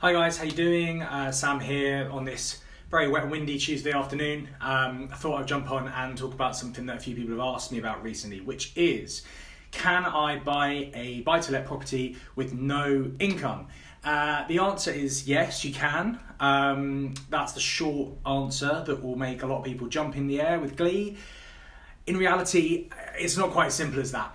Hi guys, how you doing? Sam here on this very wet and windy Tuesday afternoon. I thought I'd jump on and talk about something that a few people have asked me about recently, which is, can I buy a buy-to-let property with no income? The answer is yes, you can. That's the short answer that will make a lot of people jump in the air with glee. In reality, it's not quite as simple as that.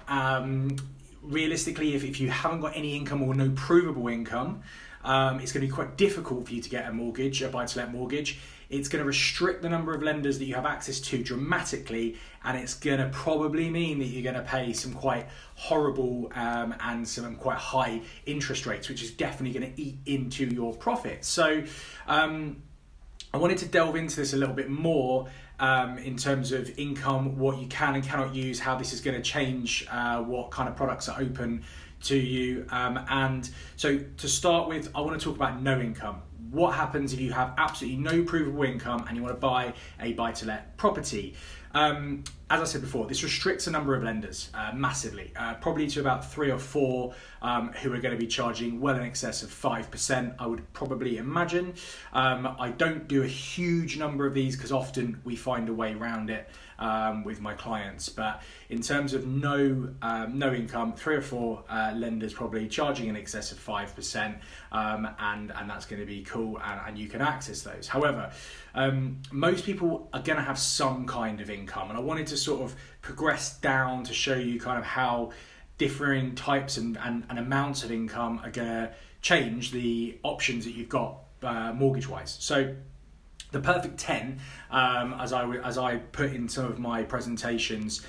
Realistically, if you haven't got any income or no provable income, it's going to be quite difficult for you to get a mortgage, a buy-to-let mortgage. It's going to restrict the number of lenders that you have access to dramatically, and it's going to probably mean that you're going to pay some quite horrible and some quite high interest rates, which is definitely going to eat into your profits. So I wanted to delve into this a little bit more in terms of income, what you can and cannot use, how this is going to change what kind of products are open to you. And so to start with, I want to talk about no income. What happens if you have absolutely no provable income and you want to buy a buy-to-let property? As I said before, this restricts a number of lenders massively, probably to about 3 or 4 who are going to be charging well in excess of 5%, I would probably imagine. I don't do a huge number of these because often we find a way around it with my clients, but in terms of no income, 3 or 4 lenders probably charging in excess of 5%, and that's going to be cool, and you can access those. However, most people are going to have some kind of income, and I wanted to sort of progress down to show you kind of how differing types and amounts of income are going to change the options that you've got mortgage wise. So the perfect 10, as I put in some of my presentations,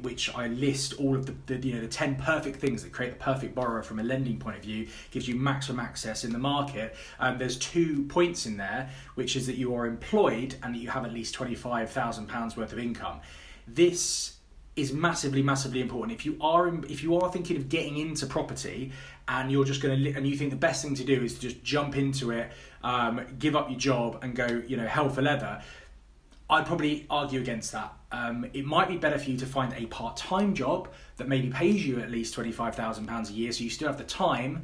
which I list all of the 10 perfect things that create the perfect borrower from a lending point of view, gives you maximum access in the market. There's 2 points in there, which is that you are employed and that you have at least £25,000 worth of income. This is massively important. If you are thinking of getting into property and you're just going to and you think the best thing to do is to just jump into it, give up your job and go, hell for leather, I'd probably argue against that. It might be better for you to find a part-time job that maybe pays you at least £25,000 a year, so you still have the time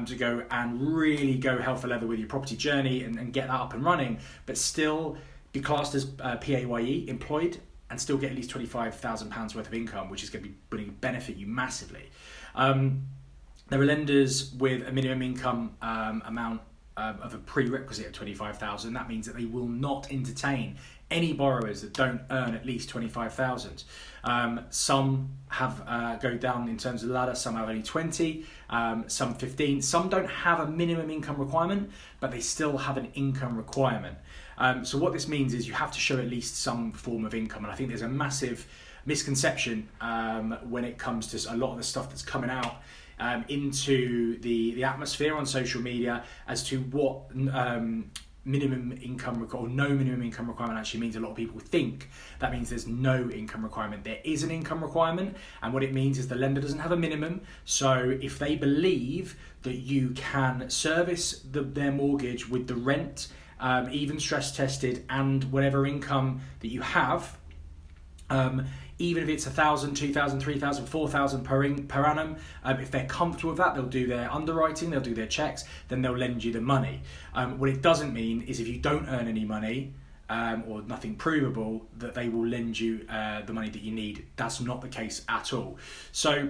to go and really go hell for leather with your property journey and get that up and running, but still be classed as PAYE, employed, and still get at least £25,000 worth of income, which is going to benefit you massively. There are lenders with a minimum income amount of a prerequisite of £25,000. That means that they will not entertain any borrowers that don't earn at least £25,000. Some have go down in terms of the ladder. Some have only 20, some 15. Some don't have a minimum income requirement, but they still have an income requirement. So what this means is you have to show at least some form of income, and I think there's a massive misconception when it comes to a lot of the stuff that's coming out into the atmosphere on social media as to what minimum income or no minimum income requirement actually means. A lot of people think that means there's no income requirement. There is an income requirement, and what it means is the lender doesn't have a minimum. So if they believe that you can service their mortgage with the rent, even stress tested, and whatever income that you have, even if it's 1,000, 2,000, 3,000, 4,000 per annum, if they're comfortable with that, they'll do their underwriting, they'll do their checks, then they'll lend you the money. What it doesn't mean is if you don't earn any money or nothing provable, that they will lend you the money that you need. That's not the case at all. So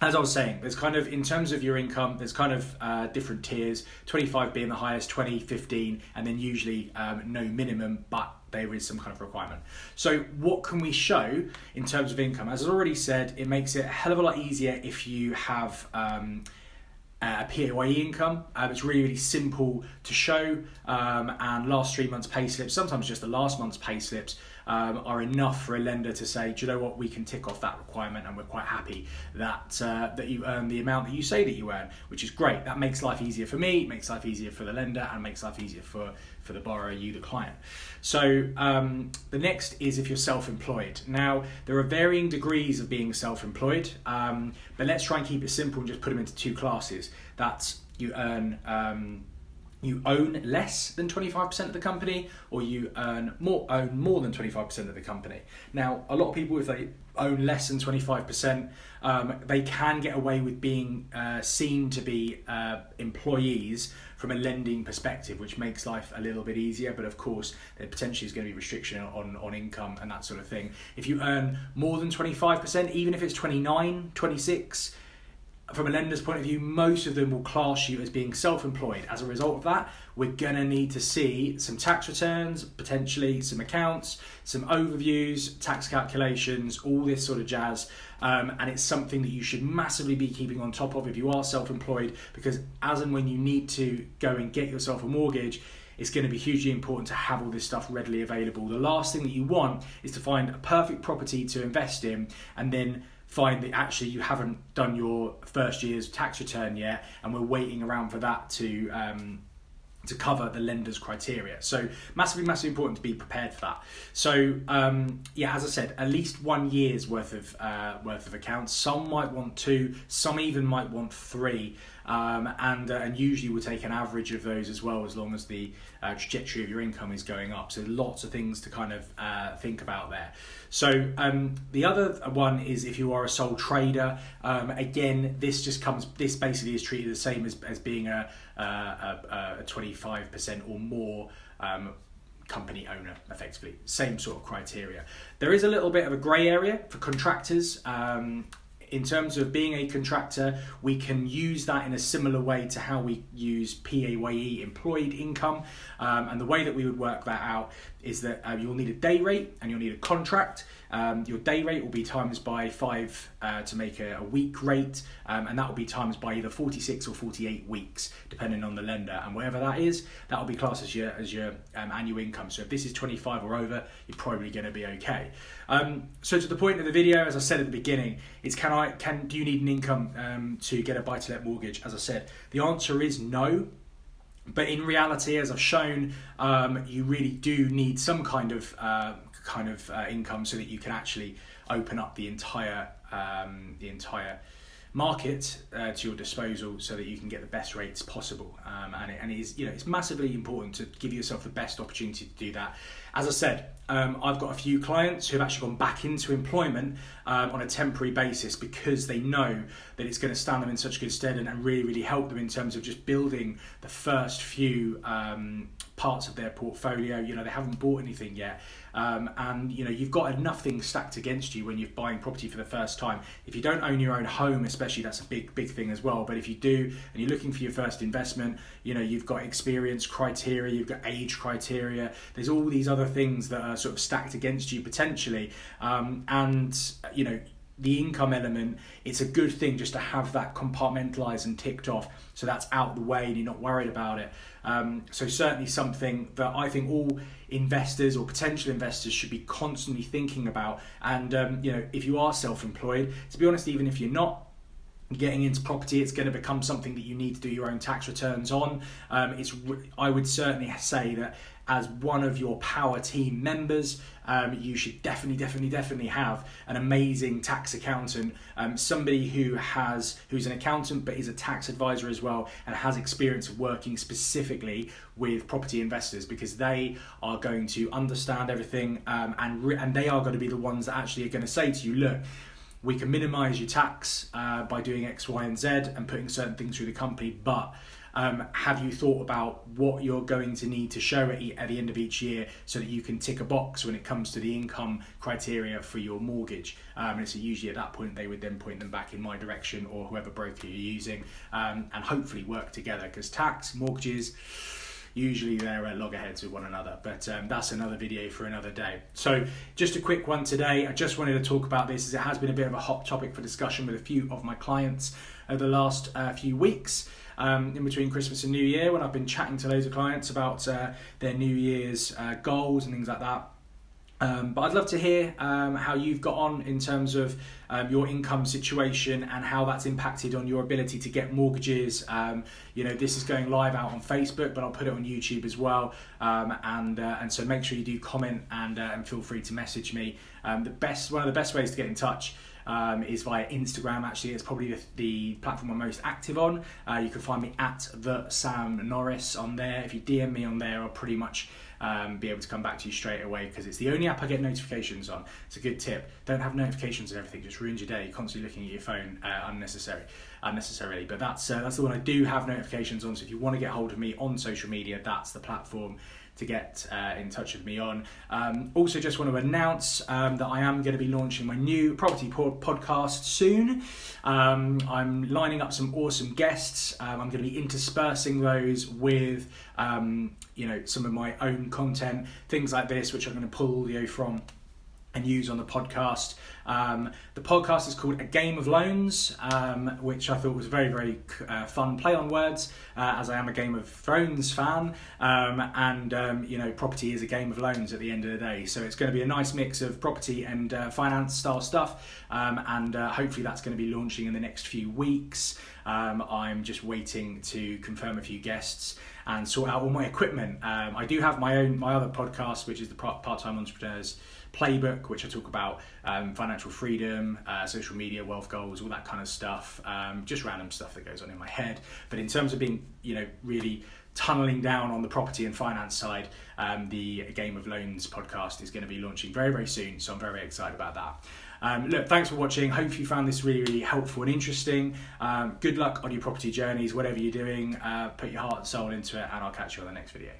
as I was saying, there's kind of, in terms of your income, there's kind of different tiers, 25 being the highest, 20, 15, and then usually no minimum, but there is some kind of requirement. So what can we show in terms of income? As I already said, it makes it a hell of a lot easier if you have a PAYE income. It's really simple to show, and last 3 months pay slips, sometimes just the last month's pay slips, are enough for a lender to say, do you know what, we can tick off that requirement and we're quite happy that that you earn the amount that you say that you earn, which is great. That makes life easier for me, makes life easier for the lender, and makes life easier for the borrower, you the client. So the next is if you're self-employed. Now, there are varying degrees of being self-employed, but let's try and keep it simple and just put them into 2 classes. That's you earn you own less than 25% of the company, or you own more than 25% of the company. Now, a lot of people, if they own less than 25%, they can get away with being seen to be employees from a lending perspective, which makes life a little bit easier. But of course, there potentially is going to be restriction on income and that sort of thing. If you earn more than 25%, even if it's 29, 26, from a lender's point of view, most of them will class you as being self-employed. As a result of that, we're going to need to see some tax returns, potentially some accounts, some overviews, tax calculations, all this sort of jazz. And it's something that you should massively be keeping on top of if you are self-employed, because as and when you need to go and get yourself a mortgage, it's going to be hugely important to have all this stuff readily available. The last thing that you want is to find a perfect property to invest in and then find that actually you haven't done your first year's tax return yet, and we're waiting around for that to cover the lender's criteria. So massively important to be prepared for that. So yeah, as I said, at least 1 year's worth of accounts. Some might want 2, some even might want 3, and usually we'll take an average of those as well, as long as the trajectory of your income is going up. So lots of things to kind of think about there. So the other one is if you are a sole trader. Again, this basically is treated the same as being a 25% or more company owner, effectively. Same sort of criteria. There is a little bit of a grey area for contractors. In terms of being a contractor, we can use that in a similar way to how we use PAYE, employed income. And the way that we would work that out is that you'll need a day rate and you'll need a contract. Your day rate will be times by 5 to make a week rate, and that will be times by either 46 or 48 weeks, depending on the lender. And wherever that is, that will be classed as your annual income. So if this is 25 or over, you're probably going to be okay. So to the point of the video, as I said at the beginning, it's do you need an income to get a buy-to-let mortgage? As I said, the answer is no. But in reality, as I've shown, you really do need some kind of income so that you can actually open up the entire market to your disposal, so that you can get the best rates possible. And it is, it's massively important to give yourself the best opportunity to do that. As I said, I've got a few clients who have actually gone back into employment on a temporary basis, because they know that it's going to stand them in such good stead and really help them in terms of just building the first few parts of their portfolio. They haven't bought anything yet, and you've got enough things stacked against you when you're buying property for the first time. If you don't own your own home, especially, that's a big thing as well. But if you do, and you're looking for your first investment, you've got experience criteria, you've got age criteria, there's all these other things that are sort of stacked against you potentially, and the income element, it's a good thing just to have that compartmentalized and ticked off, so that's out the way and you're not worried about it. So certainly something that I think all investors or potential investors should be constantly thinking about. And if you are self-employed, to be honest, even if you're not getting into property, it's going to become something that you need to do your own tax returns on. I would certainly say that as one of your power team members, you should definitely have an amazing tax accountant, somebody who's an accountant but is a tax advisor as well, and has experience of working specifically with property investors, because they are going to understand everything, and they are going to be the ones that actually are going to say to you, look, we can minimize your tax by doing X, Y, and Z and putting certain things through the company, but have you thought about what you're going to need to show at the end of each year, so that you can tick a box when it comes to the income criteria for your mortgage? And so usually at that point, they would then point them back in my direction, or whoever broker you're using, and hopefully work together, because tax, mortgages, usually they're loggerheads with one another, but that's another video for another day. So just a quick one today. I just wanted to talk about this, as it has been a bit of a hot topic for discussion with a few of my clients over the last few weeks, in between Christmas and New Year, when I've been chatting to loads of clients about their New Year's goals and things like that. But I'd love to hear how you've got on in terms of your income situation and how that's impacted on your ability to get mortgages. This is going live out on Facebook, but I'll put it on YouTube as well. And so make sure you do comment and feel free to message me. One of the best ways to get in touch is via Instagram. Actually, it's probably the platform I'm most active on. You can find me at the Sam Norris on there. If you DM me on there, I'll pretty much be able to come back to you straight away, because it's the only app I get notifications on. It's a good tip. Don't have notifications and everything, just ruins your day. You're constantly looking at your phone unnecessarily. But that's the one I do have notifications on. So if you want to get hold of me on social media, that's the platform to get in touch with me on. Also, just want to announce that I am going to be launching my new property podcast soon. I'm lining up some awesome guests. I'm going to be interspersing those with some of my own content, things like this, which I'm going to pull audio from and use on the podcast. The podcast is called A Game of Loans, which I thought was a very, very fun play on words, as I am a Game of Thrones fan, property is a game of loans at the end of the day. So it's going to be a nice mix of property and finance style stuff, and hopefully that's going to be launching in the next few weeks. I'm just waiting to confirm a few guests and sort out all my equipment. I do have my other podcast, which is the Part-Time Entrepreneurs Playbook, which I talk about financial freedom, social media, wealth goals, all that kind of stuff, just random stuff that goes on in my head. But in terms of being, really tunneling down on the property and finance side, the Game of Loans podcast is going to be launching very, very soon. So I'm very, very excited about that. Look, thanks for watching. Hope you found this really, really helpful and interesting. Good luck on your property journeys, whatever you're doing. Put your heart and soul into it, and I'll catch you on the next video.